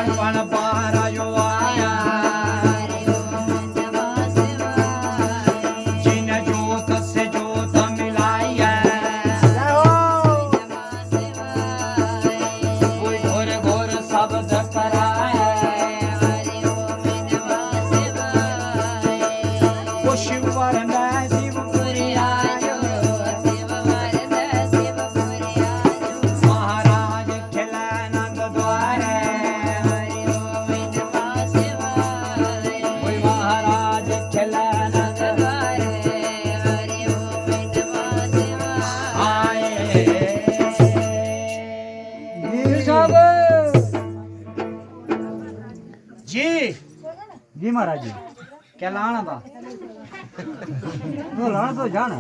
પણ પારાયો આયા जिन जोत से जोत मिलाया कोई घोर घोर शब्द कराया वो शिवर में शिवपुरी आयो महाराज खिला नंद द्वारे कोई महाराज खिला नंद जी जी महाराज जी क्या लाना था तो लाना तो जाना